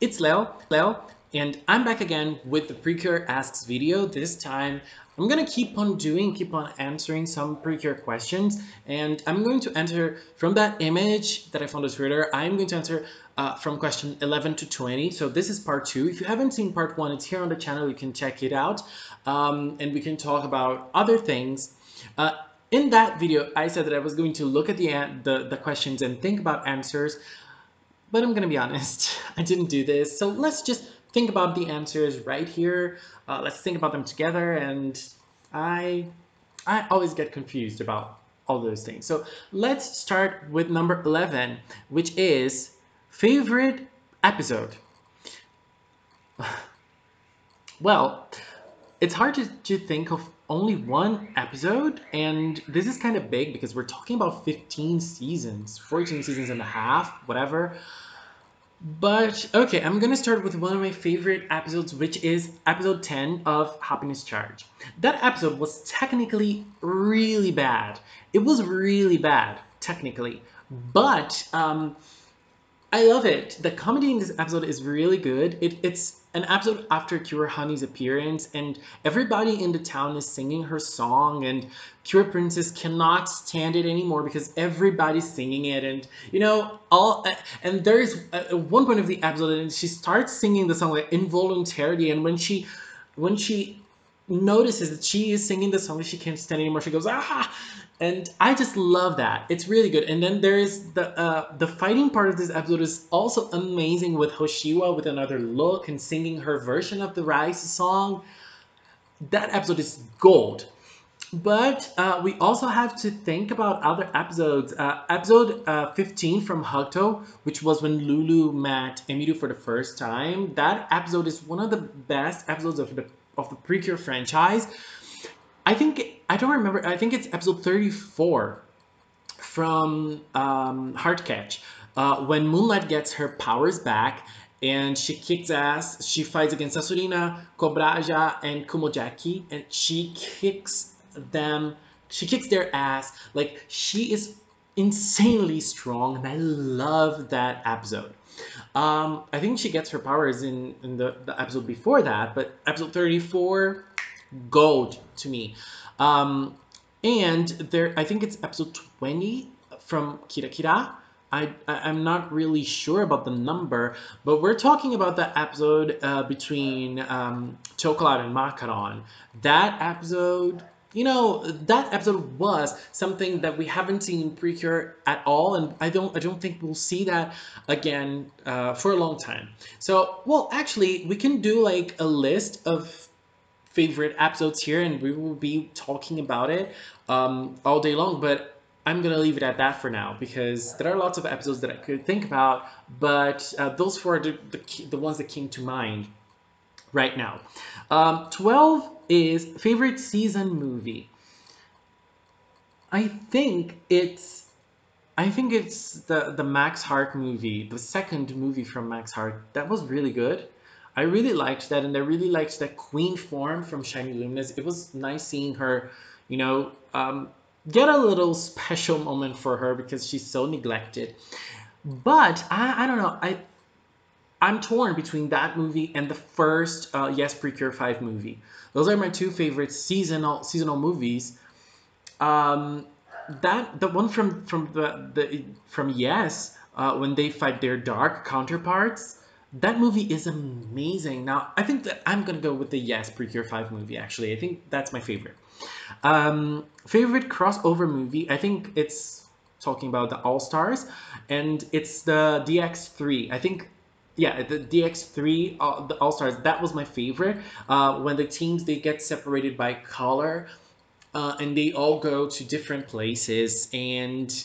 It's Leo, and I'm back again with the PreCure Asks video. This time, I'm gonna keep on answering some PreCure questions, and I'm going to answer from that image that I found on Twitter. I'm going to answer from question 11 to 20. So this is part 2. If you haven't seen part 1, it's here on the channel. You can check it out, and we can talk about other things. Uh, in that video, I said that I was going to look at the questions and think about answers. But I'm gonna be honest, I didn't do this. So let's just think about the answers right here. Let's think about them together. And I, I always get confused about all those things. So let's start with number 11, which is favorite episode. Well, it's hard to think of only one episode, and this is kind of big because we're talking about 15 seasons, 14 seasons and a half, whatever. But okay, I'm gonna start with one of my favorite episodes, which is episode 10 of Happiness Charge. That episode was technically really bad. It was really bad, technically. But I love it. The comedy in this episode is really good. It's an episode after Cure Honey's appearance, and everybody in the town is singing her song, and Cure Princess cannot stand it anymore because everybody's singing it, and and there's one point of the episode, and she starts singing the song like involuntarily, and when she notices that she is singing the song that she can't stand anymore, she goes ah, and I just love that. It's really good. And then there's the fighting part of this episode is also amazing with Hoshiwa with another look and singing her version of the Rise song. That episode is gold. But we also have to think about other episodes. Episode 15 from Hakuto, which was when Lulu met Emiru for the first time. That episode is one of the best episodes of the Precure franchise. I don't remember. I think it's episode 34 from Heartcatch, when Moonlight gets her powers back and she kicks ass. She fights against Sasurina, Kobraja, and Kumojaki, and she kicks them. She kicks their ass. Like she is insanely strong, and I love that episode. I think she gets her powers in the episode before that, but episode 34, gold to me. Um, and there, I think it's episode 20 from Kira Kira. I'm not really sure about the number, but we're talking about the episode between Chocolate and Macaron. That episode, that episode was something that we haven't seen in Precure at all, and I don't think we'll see that again for a long time. So, well, actually, we can do like a list of favorite episodes here, and we will be talking about it all day long. But I'm gonna leave it at that for now because there are lots of episodes that I could think about, but those four are the ones that came to mind right now. 12 is favorite season movie. I think it's the Max Heart movie, the second movie from Max Heart. That was really good. I really liked that, and I really liked that Queen form from Shiny Luminous. It was nice seeing her, you know, get a little special moment for her because she's so neglected. But I don't know. I'm torn between that movie and the first Yes Precure 5 movie. Those are my two favorite seasonal movies. Um, that the one from the from Yes, when they fight their dark counterparts, that movie is amazing. Now I think that I'm gonna go with the Yes Precure 5 movie. Actually, I think that's my favorite. Favorite crossover movie. I think it's talking about the All Stars, and it's the DX3. I think. Yeah, the DX3, the All Stars. That was my favorite. When the teams they get separated by color, and they all go to different places, and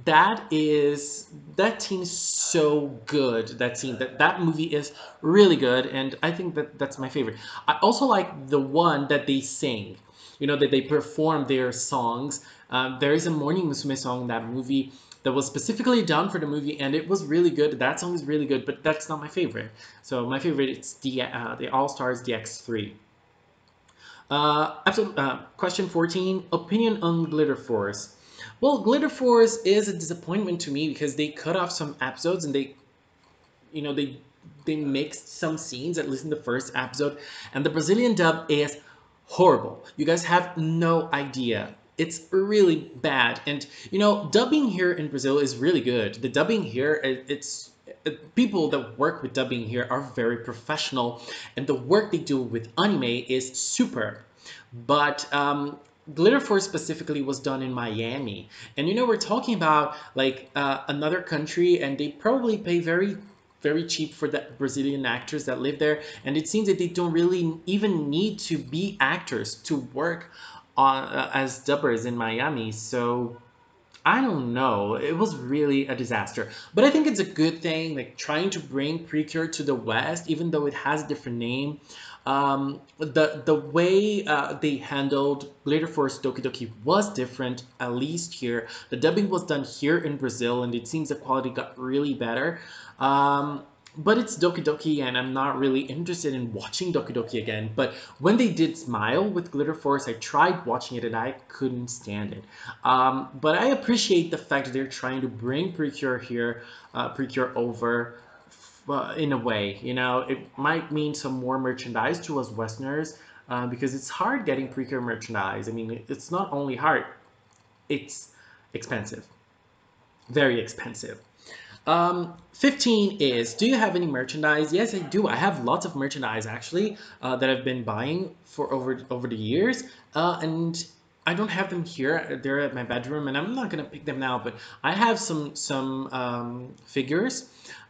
that team is so good. That movie is really good, and I think that that's my favorite. I also like the one that they sing, that they perform their songs. There is a Morning Musume song in that movie that was specifically done for the movie, and it was really good. That song is really good, but that's not my favorite. So my favorite is the All Stars DX3. Question 14, opinion on Glitter Force. Well, Glitter Force is a disappointment to me because they cut off some episodes, and they they mixed some scenes, at least in the first episode, and the Brazilian dub is horrible. You guys have no idea. It's really bad. And dubbing here in Brazil is really good. The dubbing here, it's people that work with dubbing here are very professional, and the work they do with anime is superb. But Glitter Force specifically was done in Miami, and we're talking about like another country, and they probably pay very cheap for the Brazilian actors that live there, and it seems that they don't really even need to be actors to work on as dubbers in Miami. So I don't know. It was really a disaster. But I think it's a good thing, like trying to bring PreCure to the West, even though it has a different name. The way they handled Glitter Force Doki Doki was different, at least here. The dubbing was done here in Brazil, and it seems the quality got really better. Um, but it's Doki Doki, and I'm not really interested in watching Doki Doki again. But when they did Smile with Glitter Force, I tried watching it and I couldn't stand it. But I appreciate the fact that they're trying to bring Precure here, Precure over in a way. It might mean some more merchandise to us Westerners because it's hard getting Precure merchandise. I mean, it's not only hard, it's expensive, very expensive. 15 is, do you have any merchandise? Yes, I do. I have lots of merchandise actually that I've been buying for over the years. And I don't have them here. They're at my bedroom, and I'm not gonna pick them now. But I have some figures.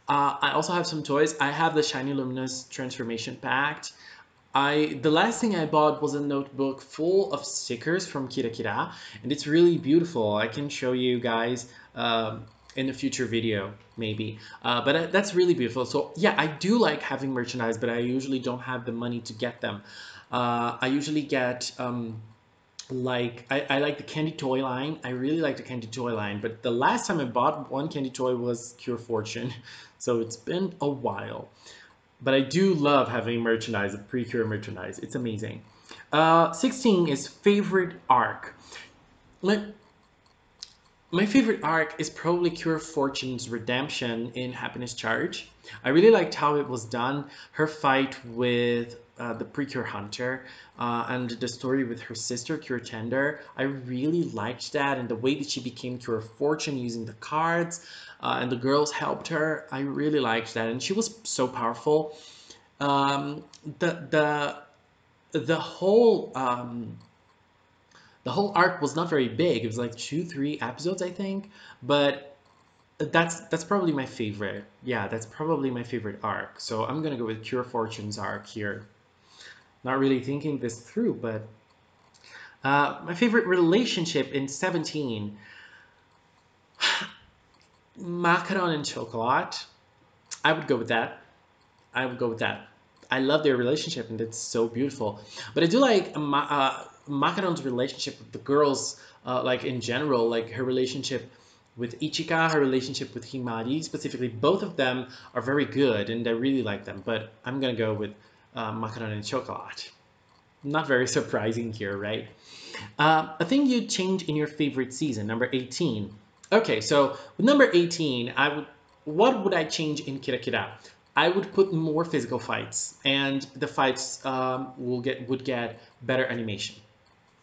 I also have some toys. I have the Shiny Luminous Transformation Pact. The last thing I bought was a notebook full of stickers from Kira Kira, and it's really beautiful. I can show you guys in a future video, maybe. But that's really beautiful. So yeah, I do like having merchandise, but I usually don't have the money to get them. I usually get like I like the candy toy line. I really like the candy toy line, but the last time I bought one candy toy was Cure Fortune, so it's been a while. But I do love having merchandise, pre-cure merchandise. It's amazing. 16 is favorite arc. My, my favorite arc is probably Cure Fortune's redemption in Happiness Charge. I really liked how it was done. Her fight with the Precure Hunter and the story with her sister, Cure Tender. I really liked that, and the way that she became Cure Fortune using the cards and the girls helped her. I really liked that, and she was so powerful. Um, the the whole the whole arc was not very big. It was like 2 3 episodes, I think. But that's probably my favorite. Yeah, that's probably my favorite arc. So I'm gonna go with Cure Fortune's arc here. Not really thinking this through, but my favorite relationship in 17, Macaron and Chocolat. I would go with that. I would go with that. I love their relationship, and it's so beautiful. But I do like Macaron's relationship with the girls, like in general, like her relationship with Ichika, her relationship with Himari, specifically. Both of them are very good, and I really like them. But I'm gonna go with Macaron and Chocolat. Not very surprising here, right? A thing you'd change in your favorite season, number 18. Okay, so with number 18, what would I change in Kira Kira? I would put more physical fights, and the fights would get better animation.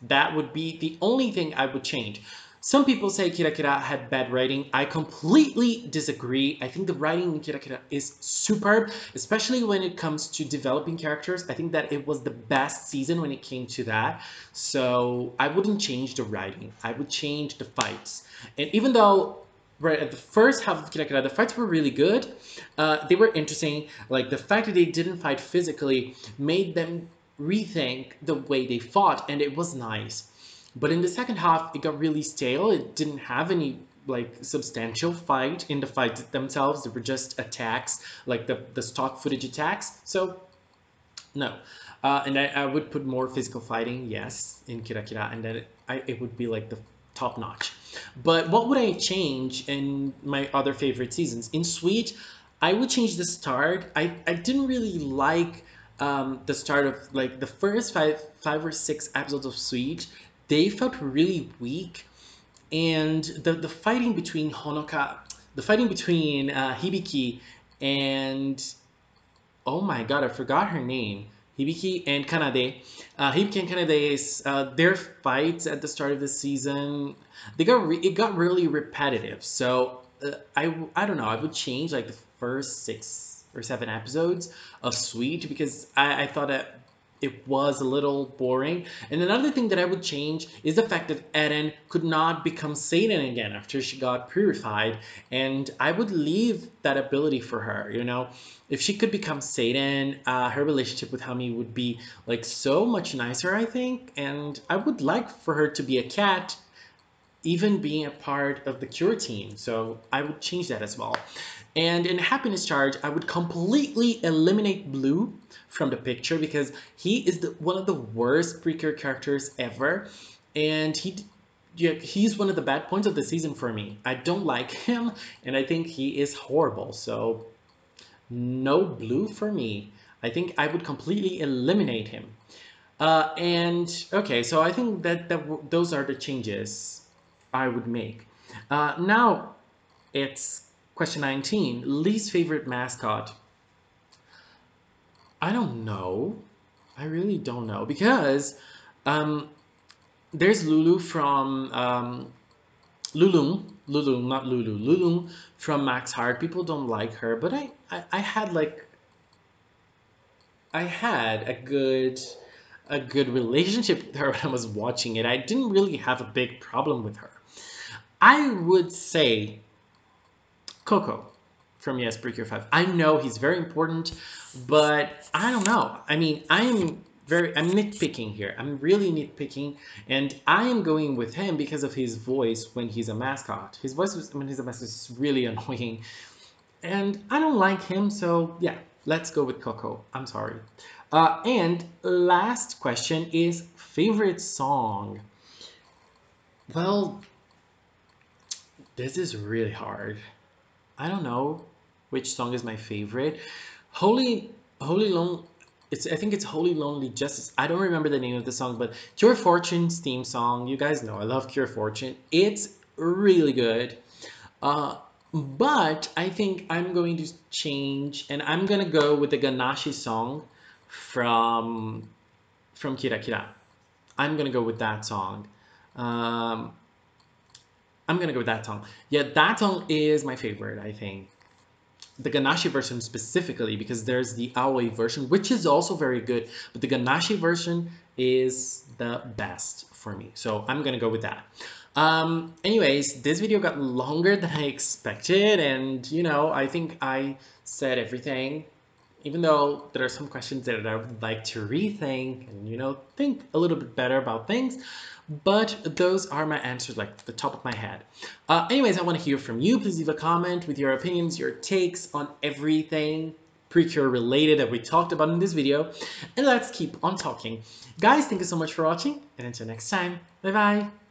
That would be the only thing I would change. Some people say Kira Kira had bad writing. I completely disagree. I think the writing in Kira Kira is superb, especially when it comes to developing characters. I think that it was the best season when it came to that. So I wouldn't change the writing. I would change the fights. And even though right at the first half of Kira Kira, the fights were really good. They were interesting. Like the fact that they didn't fight physically made them rethink the way they fought, and it was nice. But in the second half, it got really stale. It didn't have any like substantial fight in the fights themselves. They were just attacks, like the stock footage attacks. So no. And I would put more physical fighting, yes, in Kira Kira, and then it would be like the top notch. But what would I change in my other favorite seasons? In Sweet, I would change the start. I didn't really like the start of like the first five or six episodes of Sweet. They felt really weak, and the fighting between Honoka, the fighting between Hibiki and oh my god, I forgot her name. Hibiki and Kanade. Hibiki and Kanade's their fights at the start of the season, it got really repetitive. So I don't know. I would change like the first 6 or 7 episodes of Sweet because I thought that it was a little boring. And another thing that I would change is the fact that Eren could not become Satan again after she got purified. And I would leave that ability for her, you know? If she could become Satan, her relationship with Hami would be like so much nicer, I think. And I would like for her to be a cat, even being a part of the Cure team. So I would change that as well. And in Happiness Charge, I would completely eliminate Blue from the picture because he is one of the worst PreCure characters ever. And yeah, he's one of the bad points of the season for me. I don't like him, and I think he is horrible. So no Blue for me. I think I would completely eliminate him. And okay, so I think those are the changes I would make. Now it's question 19. Least favorite mascot. I don't know. I really don't know because um, there's Lulu from Lulu, not Lulu, Lulu from Max Heart. People don't like her, but I had like I had a good relationship with her when I was watching it. I didn't really have a big problem with her. I would say Coco from Yes PreCure 5. I know he's very important, but I don't know. I mean, I'm nitpicking here. I'm really nitpicking, and I am going with him because of his voice when he's a mascot. His voice when he's a mascot is really annoying, and I don't like him. So yeah, let's go with Coco. I'm sorry. And last question is favorite song. Well, this is really hard. I don't know which song is my favorite. Holy Lone. I think it's Holy Lonely Justice. I don't remember the name of the song, but Cure Fortune's theme song. You guys know I love Cure Fortune. It's really good. Uh, but I think I'm going to change, and I'm gonna go with the Ganache song from Kira Kira. I'm gonna go with that song. Um, I'm gonna go with that song. Yeah, that song is my favorite. I think the Ganache version specifically because there's the Aoi version, which is also very good, but the Ganache version is the best for me. So I'm gonna go with that. Anyways, this video got longer than I expected, and you know, I think I said everything. Even though there are some questions that I would like to rethink and you know think a little bit better about things, but those are my answers like the top of my head. Anyways, I want to hear from you. Please leave a comment with your opinions, your takes on everything PreCure related that we talked about in this video, and let's keep on talking. Guys, thank you so much for watching, and until next time, bye bye.